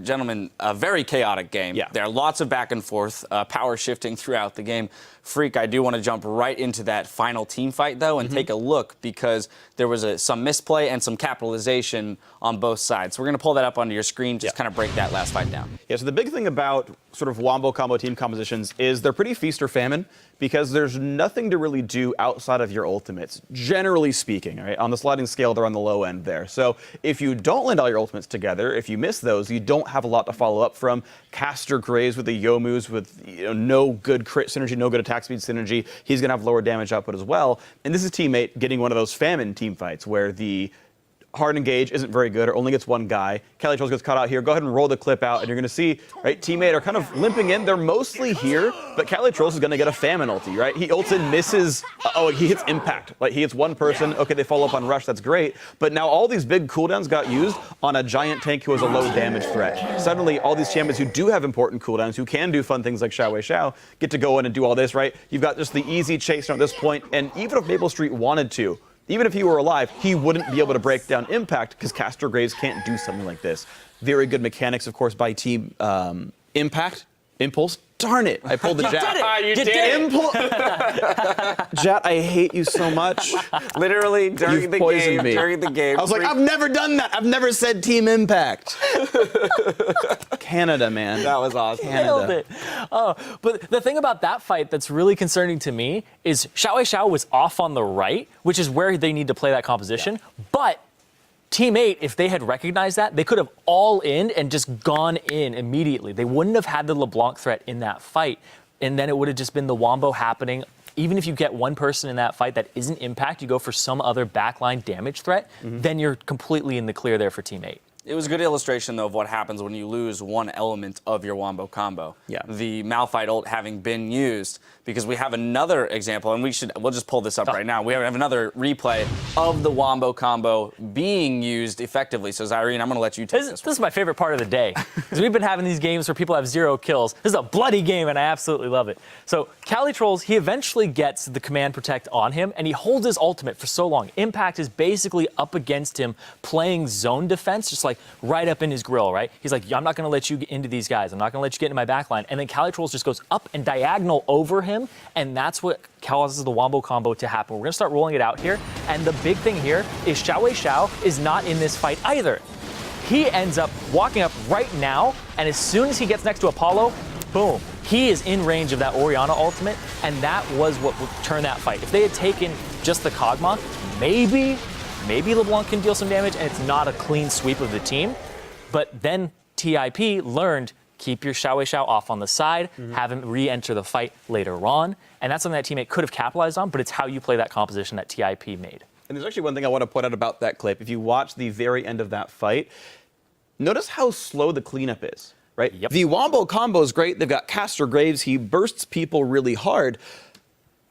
Gentlemen, a very chaotic game. Yeah. There are lots of back and forth, power shifting throughout the game. Freak, I do want to jump right into that final team fight, though, and take a look because there was some misplay and some capitalization on both sides. So we're going to pull that up onto your screen, just kind of break that last fight down. Yeah, so the big thing about sort of wombo combo team compositions is they're pretty feast or famine because there's nothing to really do outside of your ultimates, generally speaking. Right? On the sliding scale, they're on the low end there. So if you don't land all your ultimates together, if you miss those, you don't have a lot to follow up from. Caster Graves with the Yomus with no good crit synergy, no good attack speed synergy. He's going to have lower damage output as well. And this is Teammate getting one of those famine team fights where the hard engage isn't very good or only gets one guy. Calitrolls gets caught out here. Go ahead and roll the clip out, and you're going to see, right, Teammate are kind of limping in. They're mostly here, but Calitrolls is going to get a famine ulti, right? He ults in, misses. Oh, he hits impact. Like, he hits one person. Okay, they follow up on rush. That's great. But now all these big cooldowns got used on a giant tank who has a low damage threat. Suddenly, all these champions who do have important cooldowns, who can do fun things like Xiao Wei Xiao, get to go in and do all this, right? You've got just the easy chase at this point, and even if Maple Street wanted to, even if he were alive, he wouldn't be able to break down impact because Caster Graves can't do something like this. Very good mechanics, of course, by Team Impact. Impulse. Darn it, I pulled the Jat. You did it! Jat, I hate you so much. Literally, during the game. I was like, I've never done that. I've never said Team Impact. Canada, man. That was awesome. Nailed it. Oh, but the thing about that fight that's really concerning to me is Xiao Wei Xiao was off on the right, which is where they need to play that composition. Yeah. But Team 8, if they had recognized that, they could have all in and just gone in immediately. They wouldn't have had the LeBlanc threat in that fight, and then it would have just been the wombo happening. Even if you get one person in that fight that isn't Impact, you go for some other backline damage threat, then you're completely in the clear there for Team 8. It was a good illustration, though, of what happens when you lose one element of your wombo combo. Yeah. The Malphite ult having been used, because we have another example, and we'll just pull this up right now. We have another replay of the wombo combo being used effectively. So, Zyrene, I'm going to let you take this one. This is my favorite part of the day, because we've been having these games where people have 0 kills. This is a bloody game, and I absolutely love it. So, Calitrolls, he eventually gets the command protect on him, and he holds his ultimate for so long. Impact is basically up against him playing zone defense, just like right up in his grill, right? He's like, I'm not going to let you get into these guys. I'm not going to let you get into my backline. And then Calitrolls just goes up and diagonal over him, and that's what causes the wombo combo to happen. We're going to start rolling it out here, and the big thing here is Xiao Wei Xiao is not in this fight either. He ends up walking up right now, and as soon as he gets next to Apollo, boom, he is in range of that Orianna ultimate, and that was what would turn that fight. If they had taken just the Kog'Maw, maybe LeBlanc can deal some damage, and it's not a clean sweep of the team. But then TIP learned, keep your Xiao Wei Xiao off on the side, have him re-enter the fight later on. And that's something that Teammate could have capitalized on, but it's how you play that composition that TIP made. And there's actually one thing I want to point out about that clip. If you watch the very end of that fight, notice how slow the cleanup is, right? Yep. The wombo combo is great. They've got Caster Graves. He bursts people really hard.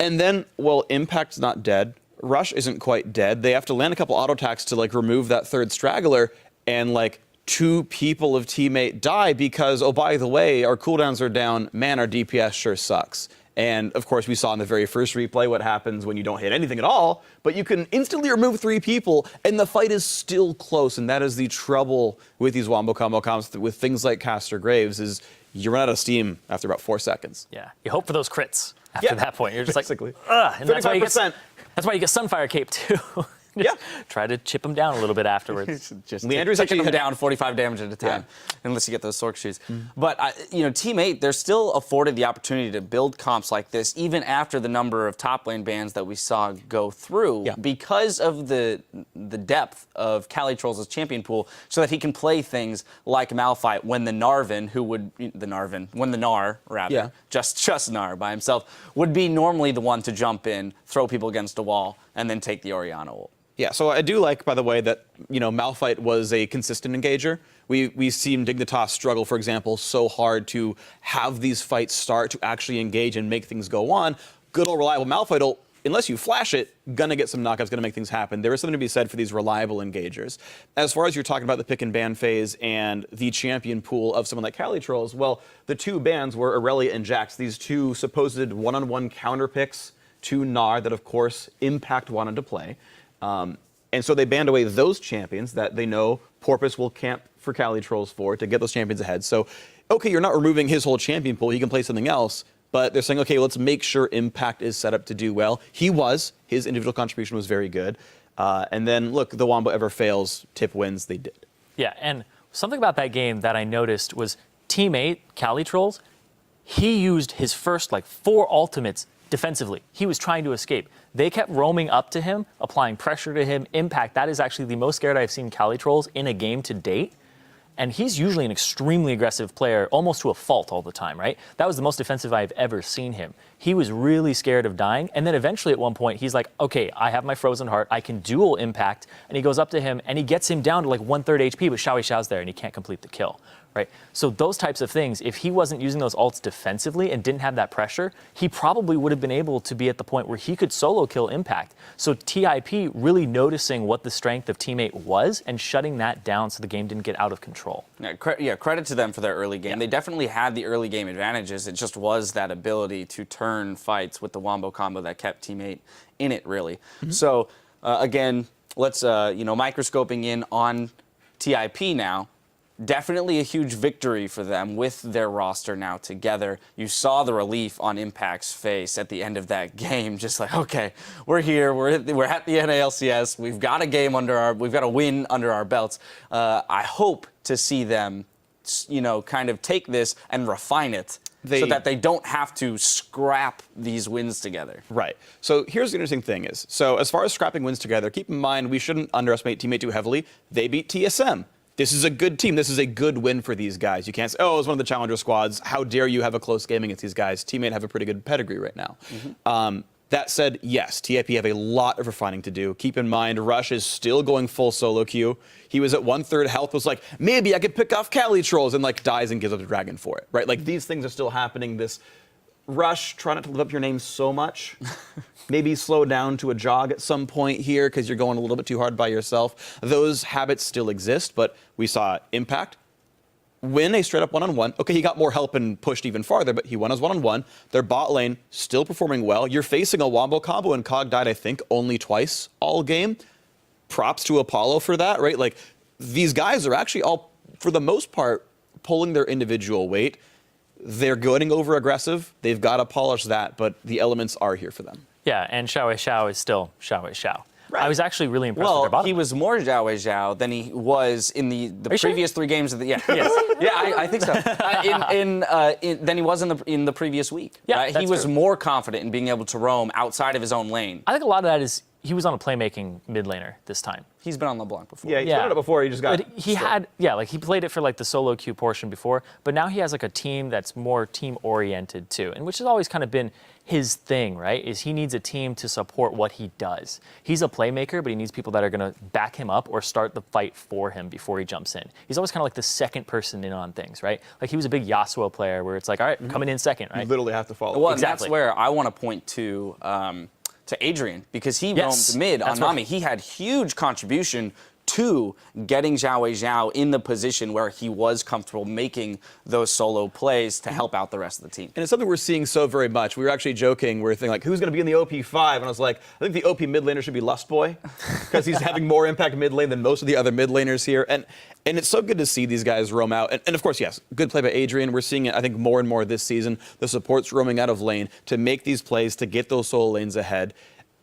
And then, well, Impact's not dead. Rush isn't quite dead. They have to land a couple auto attacks to like remove that third straggler, and like 2 people of Teammate die because, oh, by the way, our cooldowns are down. Man, our DPS sure sucks. And of course, we saw in the very first replay what happens when you don't hit anything at all, but you can instantly remove 3 people, and the fight is still close. And that is the trouble with these wombo combo comps with things like Caster Graves, is you run out of steam after about 4 seconds. Yeah, you hope for those crits after that point. You're just basically. Like, ugh. And 35%. That's why you get Sunfire Cape, too. Try to chip him down a little bit afterwards. Just Leandry's taking him down 45 damage at a time, unless you get those Sork shoes. But, Team 8, they're still afforded the opportunity to build comps like this, even after the number of top lane bans that we saw go through, because of the depth of Calitrolls' champion pool, so that he can play things like Malphite when the Narvin, when the Gnar, rather, just Gnar by himself, would be normally the one to jump in, throw people against a wall, and then take the Orianna ult. Yeah, so I do like, by the way, that, Malphite was a consistent engager. We've seen Dignitas struggle, for example, so hard to have these fights start, to actually engage and make things go on. Good old reliable Malphite ult, unless you flash it, gonna get some knockouts, gonna make things happen. There is something to be said for these reliable engagers. As far as you're talking about the pick and ban phase and the champion pool of someone like Calitrolls, well, the 2 bans were Aurelia and Jax, these 2 supposed one-on-one counter picks to Gnar that, of course, Impact wanted to play. And so they banned away those champions that they know Porpoise will camp for Cali Trolls for to get those champions ahead. So, okay, you're not removing his whole champion pool. He can play something else. But they're saying, okay, let's make sure Impact is set up to do well. He was. His individual contribution was very good. And then, look, the Wombo ever fails, Tip wins. They did. Yeah, and something about that game that I noticed was teammate, Cali Trolls, he used his first, 4 ultimates defensively. He was trying to escape. They kept roaming up to him, applying pressure to him. Impact, that is actually the most scared I've seen Cali Trolls in a game to date. And he's usually an extremely aggressive player, almost to a fault all the time, right? That was the most defensive I've ever seen him. He was really scared of dying. And then eventually at one point, he's like, okay, I have my frozen heart. I can dual Impact. And he goes up to him and he gets him down to 1/3 HP, but Xiao's there and he can't complete the kill, right? So those types of things, if he wasn't using those ults defensively and didn't have that pressure, he probably would have been able to be at the point where he could solo kill Impact. So TIP really noticing what the strength of teammate was and shutting that down so the game didn't get out of control. Yeah, credit to them for their early game. Yeah. They definitely had the early game advantages. It just was that ability to turn fights with the Wombo combo that kept teammate in it, really. So, again, let's, microscoping in on TIP now. Definitely a huge victory for them with their roster now together. You saw the relief on Impact's face at the end of that game, just like, okay, we're here, we're at the NA LCS, we've got a win under our belts. I hope to see them, kind of take this and refine it so that they don't have to scrap these wins together. Right. So here's the interesting thing is, so as far as scrapping wins together, keep in mind we shouldn't underestimate Teammate too heavily. They beat TSM. This is a good team. This is a good win for these guys. You can't say, oh, it was one of the challenger squads. How dare you have a close game against these guys? Teammate have a pretty good pedigree right now. That said, yes, TIP have a lot of refining to do. Keep in mind, Rush is still going full solo queue. He was at 1/3 health, was like, maybe I could pick off Cali Trolls, and dies and gives up the dragon for it, right? These things are still happening. This Rush, try not to live up your name so much. Maybe slow down to a jog at some point here because you're going a little bit too hard by yourself. Those habits still exist, but we saw Impact win a straight up one-on-one. Okay, he got more help and pushed even farther, but he won his one-on-one. Their bot lane still performing well. You're facing a Wombo combo, and Cog died, I think, only twice all game. Props to Apollo for that, right? These guys are actually all, for the most part, pulling their individual weight. They're going over aggressive. They've got to polish that, but the elements are here for them. Yeah, and Xiao is still Xiao. Right. I was actually really impressed with their bottom. He was more Xiao than he was in the previous 3 games of the yes. I think so. Than he was in the previous week. Yeah, right? He was more confident in being able to roam outside of his own lane. I think a lot of that is he was on a playmaking mid laner this time. He's been on LeBlanc before. Yeah, he's done it before. He just got. But he had, he played it for the solo queue portion before, but now he has a team that's more team oriented too, and which has always kind of been his thing, right? Is he needs a team to support what he does. He's a playmaker, but he needs people that are going to back him up or start the fight for him before he jumps in. He's always kind of the second person in on things, right? He was a big Yasuo player where it's all right, coming in second, right? You literally have to follow. Well, exactly. That's where I want to point to Adrian, because he roamed mid on Nami. He had huge contribution to getting Xiao in the position where he was comfortable making those solo plays to help out the rest of the team. And it's something we're seeing so very much. We were actually joking. We were thinking, who's going to be in the OP5? And I was like, I think the OP mid laner should be Lustboy because he's having more impact mid lane than most of the other mid laners here. And it's so good to see these guys roam out. And of course, yes, good play by Adrian. We're seeing it, I think, more and more this season. The support's roaming out of lane to make these plays to get those solo lanes ahead.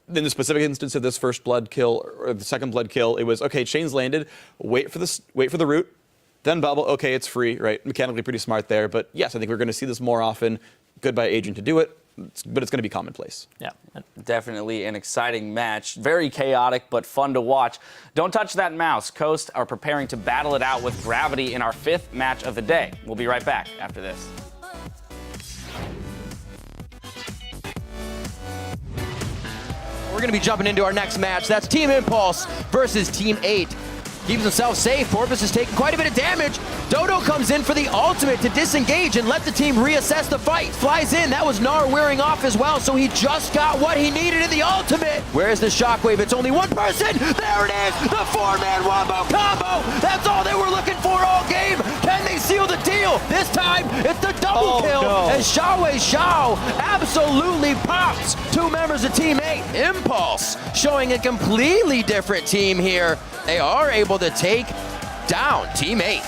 In the specific instance of this first blood kill or the second blood kill, it was okay. Chains landed. Wait for the root, then bubble. Okay, it's free. Right, mechanically pretty smart there. But yes, I think we're going to see this more often. Good by Adrian to do it, but it's going to be commonplace. Yeah, definitely an exciting match. Very chaotic, but fun to watch. Don't touch that mouse. Coast are preparing to battle it out with Gravity in our 5th match of the day. We'll be right back after this. We're going to be jumping into our next match. That's Team Impulse versus Team 8. Keeps himself safe. Porpoise is taking quite a bit of damage. Dodo comes in for the ultimate to disengage and let the team reassess the fight. Flies in. That was Gnar wearing off as well, so he just got what he needed in the ultimate. Where's the shockwave? It's only one person. There it is. The 4-man Wombo combo. That's all they were looking for all game. Can they seal the deal? This time, time. It's the double kill as Xiaowei Xiao absolutely pops 2 members of Team 8. Impulse showing a completely different team here. They are able to take down Team 8.